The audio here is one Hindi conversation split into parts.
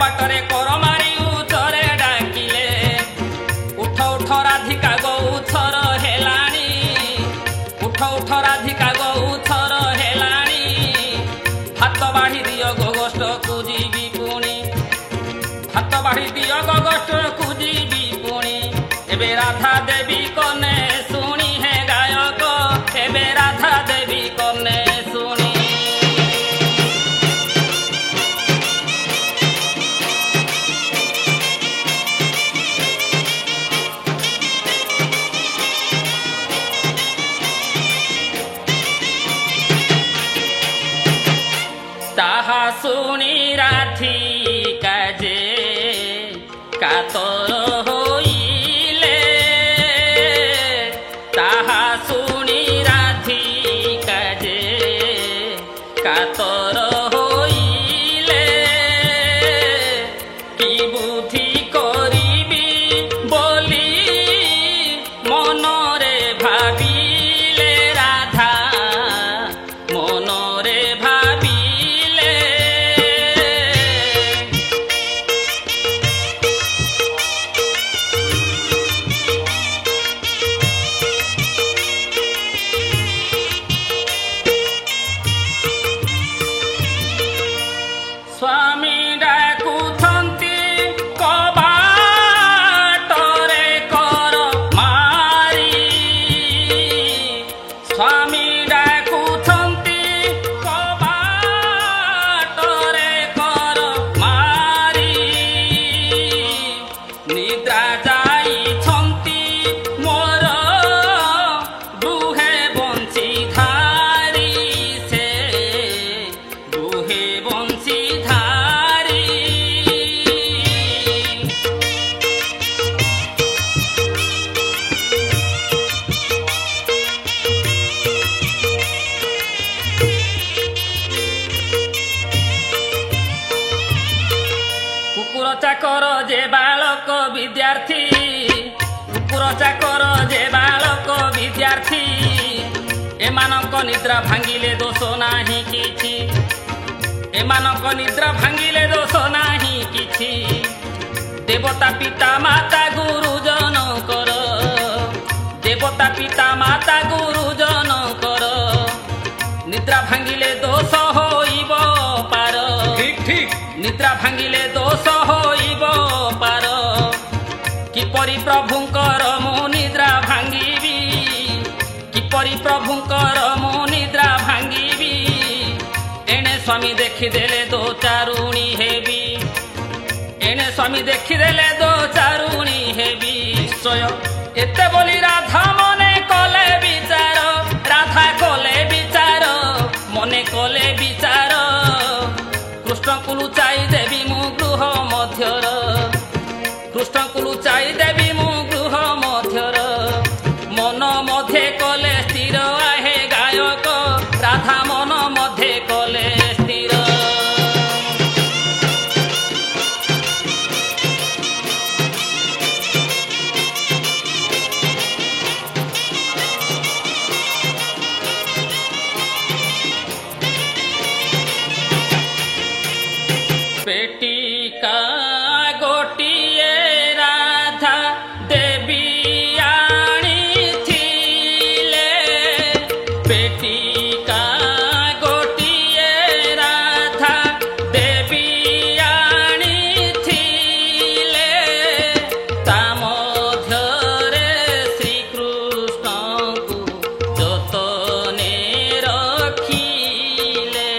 बाटरे कर मारी उचरे डाकिले उठ उठ राधिका गौथर हेलाणी उठ उठ राधिका गौथर हेलाणी हाथ बाढ़ी दियो गोष्ठ को जीवी पुणी हाथ बाढ़ी दियो गोष्ठ को जीवी पुणी एबे राधा देवी कने शुणी है गायक एबे राधा देवी कने शुणी ताहा सुनी राधिका जे कातर होइले ताहा सुनी राधिका जे कातर होइले कि बुद्धि करिबी बोली मनरे भाबिले राधा मनरे भाबी स्वामी डाकुथंती कबाटरे कर मारी स्वामी डाकुथंती कबाटरे कर मारी निद्रा जाइछंती मोर दुहे बंशी धारी से दुहे बंशी कुकुर चाकर जे बालक विद्यार्थी कुकुर चाकर जे बालक विद्यार्थी एमानक निद्रा भांगिले दोष नाही किछि एमानक निद्रा भांगिले दोष नाही किछि देवता पिता माता गुरुजन कर देवता पिता माता गुरुजन कर निद्रा भांगिले दोष होइब पार ठीक ठीक निद्रा भांगिले दोष होइब पार किपरि प्रभुंकर मु निद्रा भांगिबी किपरि प्रभुंकर मु निद्रा भांगिबी एणे स्वामी देखिदेले दो चारुणी हेबी एणे स्वामी देखिदेले दो चारुणी हेबी निश्चय एते बोली राधा मने कले विचार राधा कले विचार मने कले विचार कृष्ण को लुचाई देवी मु गृह मध्यर कृष्ण को लुचाई देवी मु गृह मध्यर मन मध्य कले स्थिर आहे गायक राधा मन मध्य कले स्थिर पेटिका गोटिए राधा देवी आनिथिले पेटिका गोटिए राधा देवी आनिथिले ता मध्यरे श्रीकृष्ण को जतने रखिले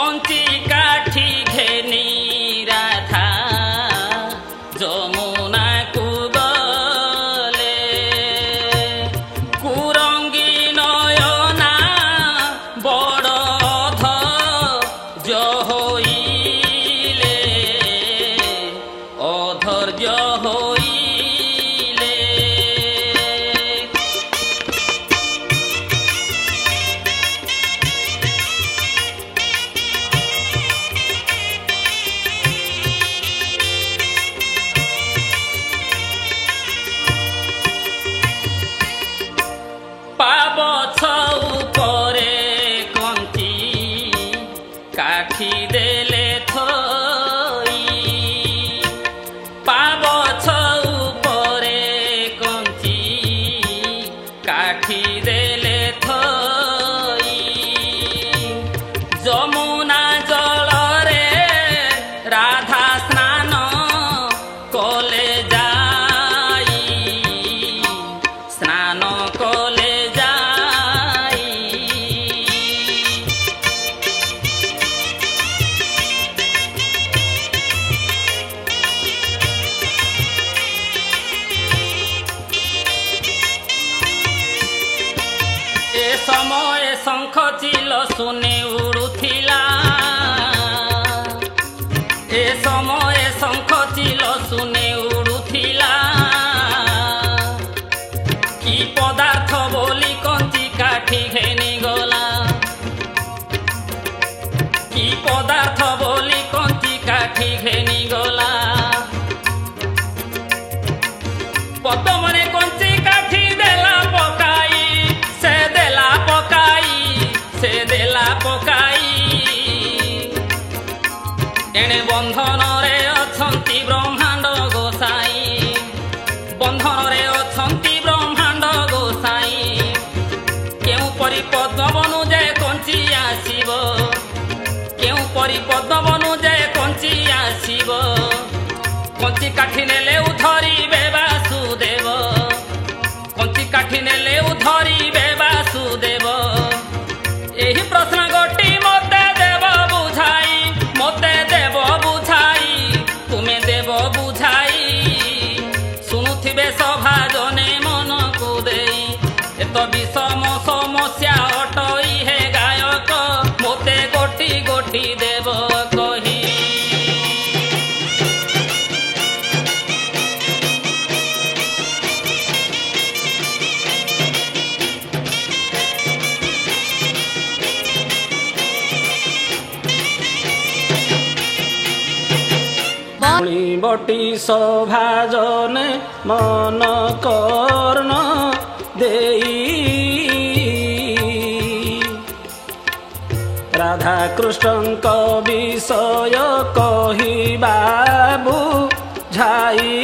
कंची काठी घेनी राधा जमुना को गले कुरंगी नयना बड़ धैर्य होइले अधैर्य होइले पाबछ उपरे कंची काठी देले थई पाबछ उपरे कंची काठी देले थई जमुना जल रे राधा स्नान कले जाई स्नान कले ए समय शंख चिल सुने उड़ुथिला ए समय शंख चिल सुने उड़ुथिला कि पदार्थ बोली कंची काठी घेनी गला कि पदार्थ बोली कंची काठी घेनी गला पद्मने कंची काठी देला पकाई से देला पकाई एणे बंधन रे अछंती ब्रह्मांड गोसाई बंधन रे अछंती ब्रह्मांड गोसाई केउ परि पद्म बनु जाय कंची आसीब केउ परि पद्म बनु जाय कंची आसीब कंची काठी नेले उधरिबे वासुदेव कंची काठी नेले उधरिबे वासुदेव एही प्रश्न गोटी मते देव बुझाई तुम्हें देव बुझाई शुणुथिबे सभा जने मन को देई एत विषम समस्या अटई हे गायक मोते गोटी गोटी देव कही बटी सभाजने मन कर्ण देई राधा कृष्ण विषय कहिबा बुझाई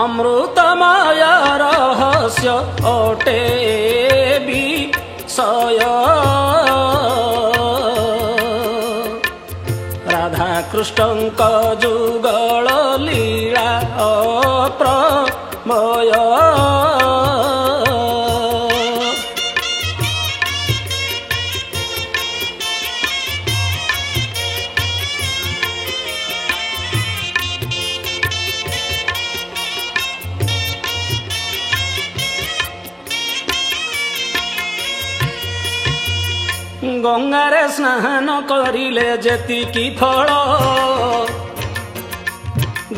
अमृतमय रहस्य अटे विषय राधा कृष्ण जुगल लीला अप्रमय गंगारे स्नान करिले जेतिकी फल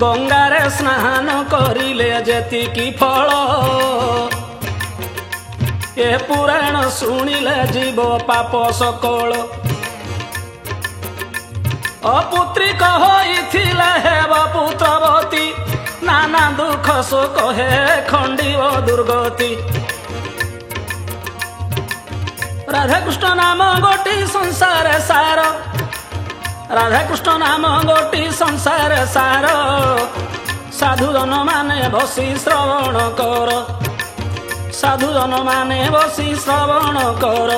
गंगारे स्नान करिले जेतिकी फल ए पुराण शुणिले जीव पाप सकल अपुत्रिक होइथिले हेब पुत्रवती नाना दुख शोक हे खंडिव दुर्गति राधा कृष्ण नाम गोटी संसार सार राधा कृष्ण नाम गोटी संसार सार साधु जन माने बसी श्रवण कर साधुजन माने बसी श्रवण कर।